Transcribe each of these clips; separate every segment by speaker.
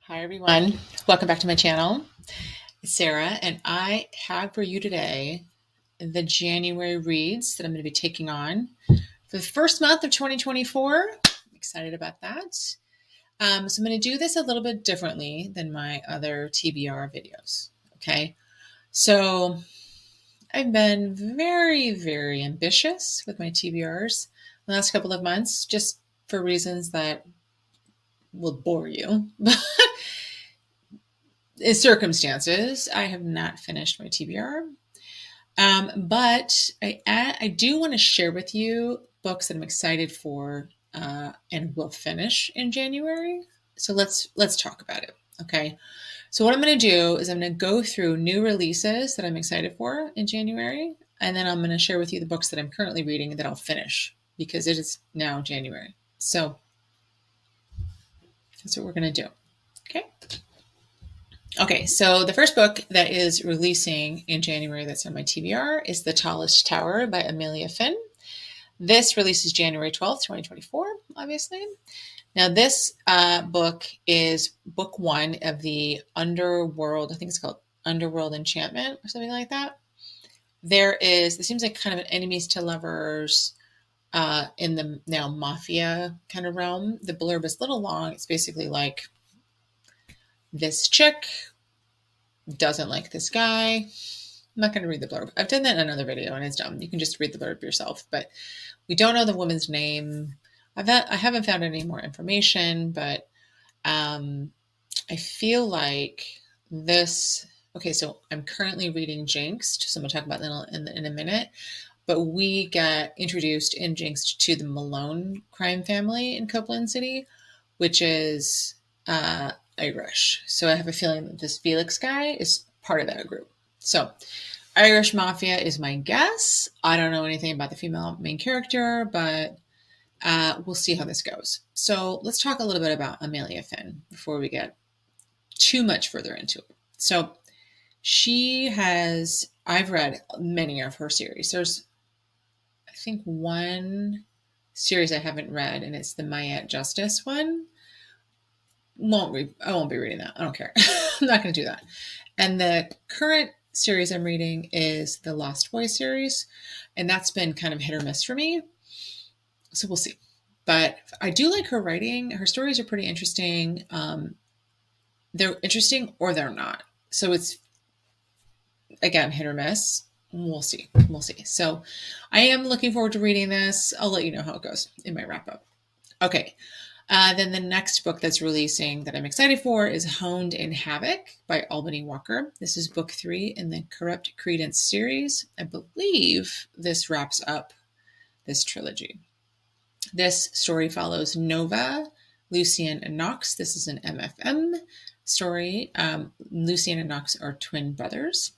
Speaker 1: Hi, everyone. Welcome back to my channel. It's Sarah, and I have for you today the January reads that I'm going to be taking on for the first month of 2024. I'm excited about that. So I'm going to do this a little bit differently than my other TBR videos. Okay. So I've been very, very ambitious with my TBRs the last couple of months, just for reasons that will bore you. In circumstances, I have not finished my TBR. But I do want to share with you books that I'm excited for and will finish in January. So let's talk about it. Okay. So what I'm going to do is I'm going to go through new releases that I'm excited for in January, and then I'm going to share with you the books that I'm currently reading that I'll finish because it is now January. So that's what we're going to do. Okay. Okay, so the first book that is releasing in January that's on my TBR is The Tallest Tower by Amelia Finn. This releases January 12th, 2024, obviously. Now, this book is book one of the Underworld, I think it's called Underworld Enchantment or something like that. It seems like kind of an enemies to lovers in the now mafia kind of realm. The blurb is a little long. It's basically like this chick doesn't like this guy. I'm not going to read the blurb. I've done that in another video and it's dumb. You can just read the blurb yourself. But we don't know the woman's name. I haven't found any more information, but I feel like this. Okay, so I'm currently reading Jinxed, so I'm going to talk about that in a minute. But we get introduced in Jinxed to the Malone crime family in Copeland City, which is Irish. So I have a feeling that this Felix guy is part of that group. So Irish Mafia is my guess. I don't know anything about the female main character, but we'll see how this goes. So let's talk a little bit about Amelia Finn before we get too much further into it. So I've read many of her series. There's, I think, one series I haven't read, and it's the Mayette Justice one. I won't be reading that. I don't care. I'm not going to do that. And the current series I'm reading is the Lost Boys series, and that's been kind of hit or miss for me. So we'll see. But I do like her writing. Her stories are pretty interesting. They're interesting or they're not. So it's, again, hit or miss. We'll see. We'll see. So I am looking forward to reading this. I'll let you know how it goes in my wrap up. Okay. Then the next book that's releasing that I'm excited for is Honed in Havoc by Albany Walker. This is book 3 in the Corrupt Credence series. I believe this wraps up this trilogy. This story follows Nova, Lucien, and Knox. This is an MFM story. Lucien and Knox are twin brothers.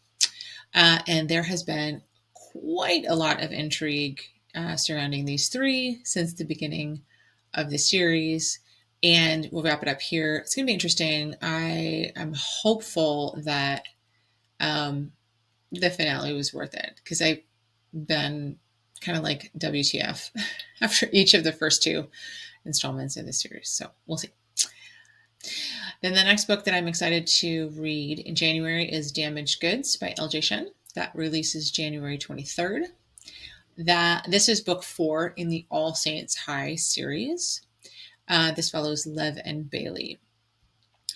Speaker 1: And there has been quite a lot of intrigue surrounding these three since the beginning of the series, and we'll wrap it up here. It's going to be interesting. I am hopeful that the finale was worth it because I've been kind of like WTF after each of the first 2 installments in the series. So we'll see. Then the next book that I'm excited to read in January is Damaged Goods by LJ Shen. That releases January 23rd. This is book 4 in the All Saints High series. This follows Lev and Bailey.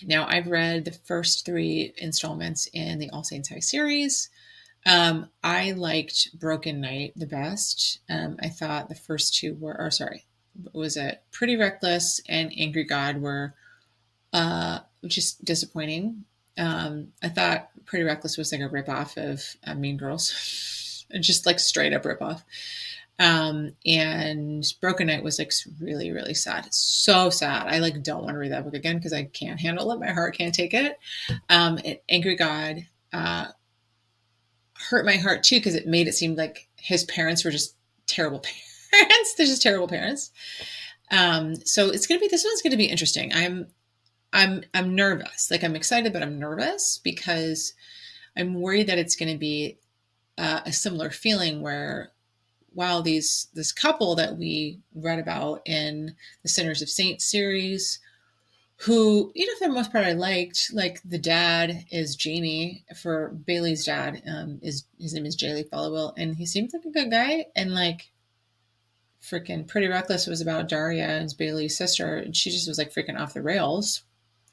Speaker 1: Now, I've read the first 3 installments in the All Saints High series. I liked Broken Night the best. I thought the first 2 was it Pretty Reckless and Angry God were just disappointing. I thought Pretty Reckless was like a ripoff of Mean Girls. Just like straight up ripoff. And Broken Night was like really, really sad. So sad. I like don't want to read that book again because I can't handle it. My heart can't take it. Angry God hurt my heart too because it made it seem like his parents were just terrible parents. They're just terrible parents. So this one's gonna be interesting. I'm nervous. Like I'm excited, but I'm nervous because I'm worried that it's gonna be a similar feeling where while this couple that we read about in the Sinners of Saints series who, for the most part, I liked. Like the dad is Jamie for Bailey's dad. Is his name is Jay Followill, and he seems like a good guy. And like freaking Pretty Reckless was about Daria and Bailey's sister, and she just was like freaking off the rails.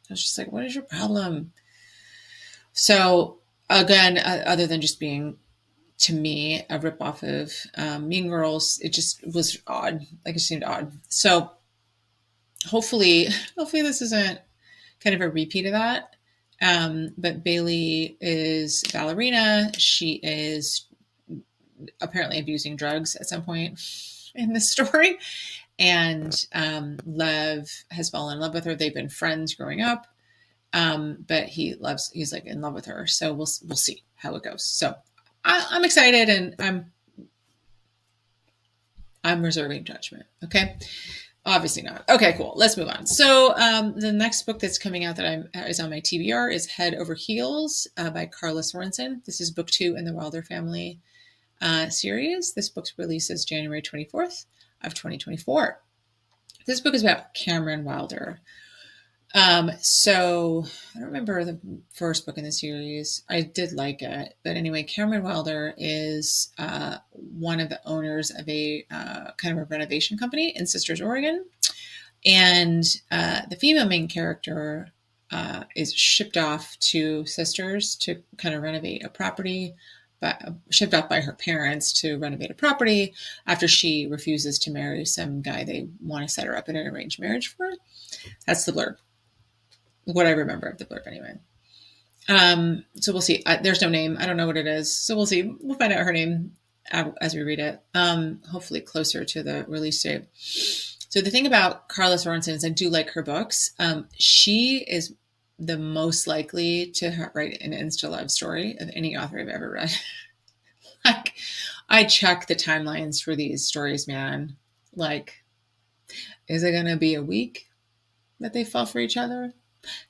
Speaker 1: I was just like, what is your problem? So again, other than just being to me a ripoff of Mean Girls, it just was odd. Like it seemed odd. So hopefully this isn't kind of a repeat of that. But Bailey is a ballerina. She is apparently abusing drugs at some point in this story. And Lev has fallen in love with her. They've been friends growing up. But he's like in love with her. So we'll see how it goes. So I'm excited, and I'm reserving judgment. Okay. Obviously not. Okay, cool. Let's move on. So the next book that's coming out that is on my TBR is Head Over Heels by Carla Sorensen. This is book 2 in the Wilder family series. This book releases January 24th of 2024. This book is about Cameron Wilder. So I don't remember the first book in the series. I did like it, but anyway, Cameron Wilder is one of the owners of a kind of a renovation company in Sisters, Oregon, and the female main character is shipped off to Sisters to kind of renovate a property, but shipped off by her parents to renovate a property after she refuses to marry some guy they want to set her up in an arranged marriage for. That's the blurb. What I remember of the blurb anyway. So we'll see. There's no name. I don't know what it is. So we'll see. We'll find out her name as we read it. Hopefully closer to the release date. So the thing about Carla Sorensen is I do like her books. She is the most likely to write an insta love story of any author I've ever read. Like, I check the timelines for these stories, man. Like, is it going to be a week that they fall for each other?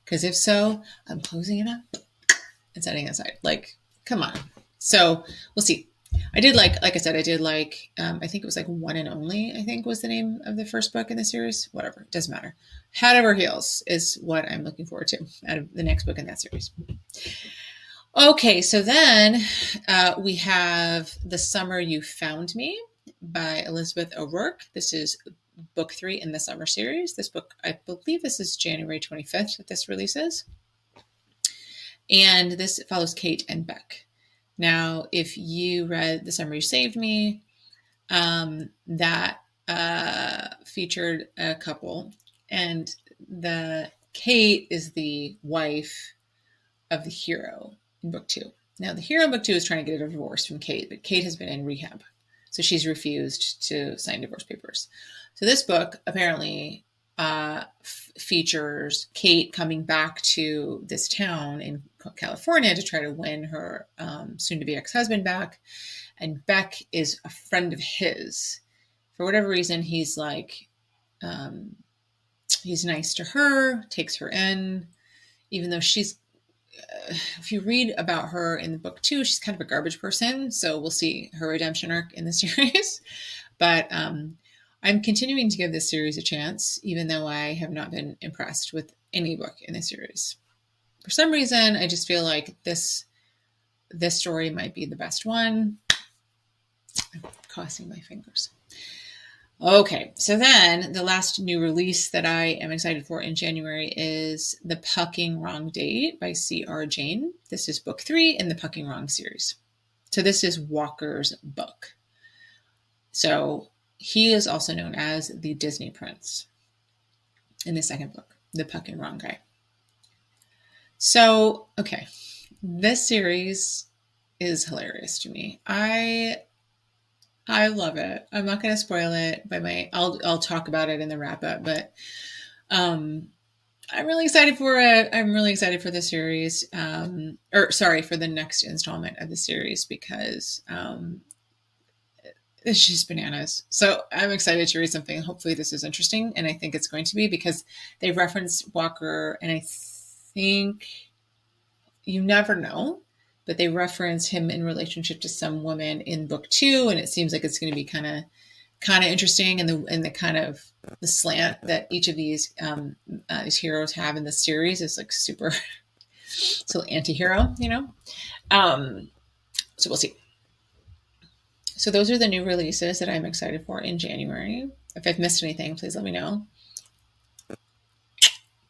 Speaker 1: Because if so, I'm closing it up and setting it aside. Like, come on. So we'll see. I think it was like One and Only, I think was the name of the first book in the series. Whatever, it doesn't matter. Head Over Heels is what I'm looking forward to out of the next book in that series. Okay, so then we have The Summer You Found Me by Elizabeth O'Rourke. This is book 3 in the summer series. This book, I believe this is January 25th that this releases. And this follows Kate and Beck. Now, if you read The Summer You Saved Me, that featured a couple. And the Kate is the wife of the hero in book 2. Now, the hero in book 2 is trying to get a divorce from Kate, but Kate has been in rehab. So she's refused to sign divorce papers. So this book apparently features Kate coming back to this town in California to try to win her soon-to-be ex-husband back. And Beck is a friend of his. For whatever reason, he's like, he's nice to her, takes her in, even though she's, if you read about her in the book 2, she's kind of a garbage person. So we'll see her redemption arc in the series. But I'm continuing to give this series a chance, even though I have not been impressed with any book in the series. For some reason, I just feel like this story might be the best one. I'm crossing my fingers. Okay, so then the last new release that I am excited for in January is The Pucking Wrong Date by C.R. Jane. This is book 3 in the Pucking Wrong series. So this is Walker's book. So he is also known as the Disney Prince in the second book, The Pucking Wrong Guy. So, okay, this series is hilarious to me. I love it. I'm not going to spoil it I'll talk about it in the wrap up, but I'm really excited for it. I'm really excited for the series, for the next installment of the series because it's just bananas. So I'm excited to read something. Hopefully this is interesting, and I think it's going to be because they reference Walker, and I think you never know, but they reference him in relationship to some woman in book 2, and it seems like it's going to be kind of interesting, and the kind of the slant that each of these heroes have in the series is like super, so anti-hero, you know. So we'll see. So those are the new releases that I'm excited for in January. If I've missed anything, please let me know.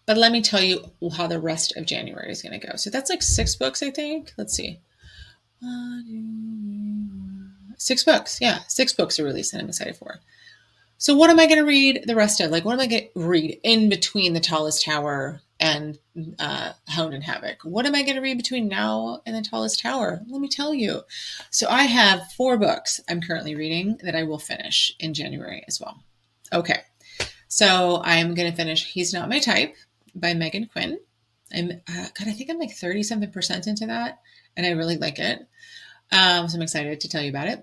Speaker 1: But let me tell you how the rest of January is going to go. So that's like 6 books, I think. Let's see. 6 books. Yeah, 6 books are released that I'm excited for. So what am I going to read the rest of? Like, what am I going to read in between The Tallest Tower and Hound and Havoc? What am I going to read between now and The Tallest Tower? Let me tell you. So I have 4 books I'm currently reading that I will finish in January as well. Okay. So I'm going to finish He's Not My Type by Megan Quinn. I think I'm like 30-something% into that, and I really like it. So I'm excited to tell you about it.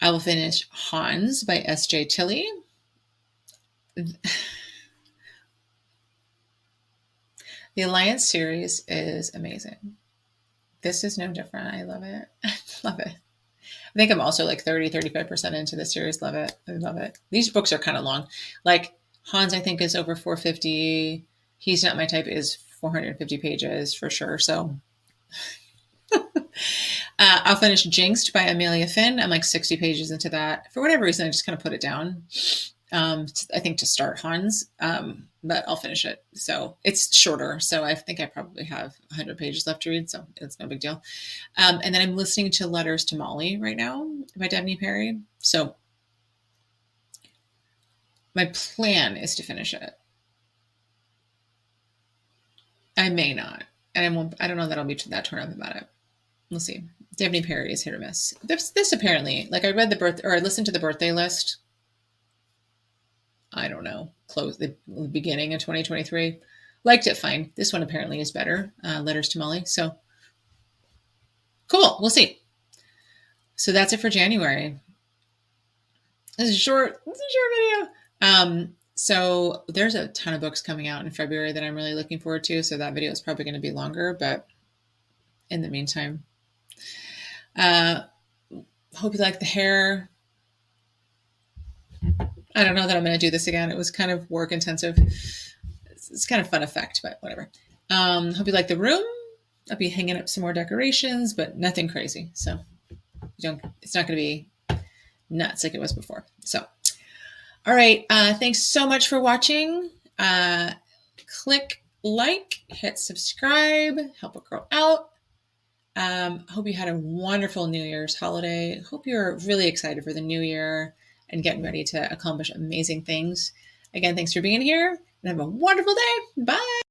Speaker 1: I will finish Hans by S.J. Tilley. The Alliance series is amazing. This is no different. I love it. I love it. I think I'm also like 30-35% into the series. Love it. I love it. These books are kind of long. Like Hans, I think, is over 450. He's Not My Type is 450 pages for sure. So I'll finish Jinxed by Amelia Finn. I'm like 60 pages into that. For whatever reason, I just kind of put it down. I think to start Hans, but I'll finish it. So it's shorter. So I think I probably have 100 pages left to read. So it's no big deal. And then I'm listening to Letters to Molly right now by Devney Perry. So my plan is to finish it. I may not. And I don't know that I'll be that torn up about it. We'll see. Devney Perry is hit or miss. This apparently, like I read I listened to the birthday list. I don't know, close the beginning of 2023. Liked it fine. This one apparently is better. Letters to Molly. So cool. We'll see. So that's it for January. This is a short video. So there's a ton of books coming out in February that I'm really looking forward to. So that video is probably going to be longer, but in the meantime, hope you like the hair. I don't know that I'm going to do this again. It was kind of work intensive. It's kind of fun effect, but whatever. Hope you like the room. I'll be hanging up some more decorations, but nothing crazy. So it's not going to be nuts like it was before. So, all right. Thanks so much for watching. Click like, hit subscribe, help a girl out. Hope you had a wonderful New Year's holiday. Hope you're really excited for the new year and getting ready to accomplish amazing things. Again, thanks for being here and have a wonderful day. Bye.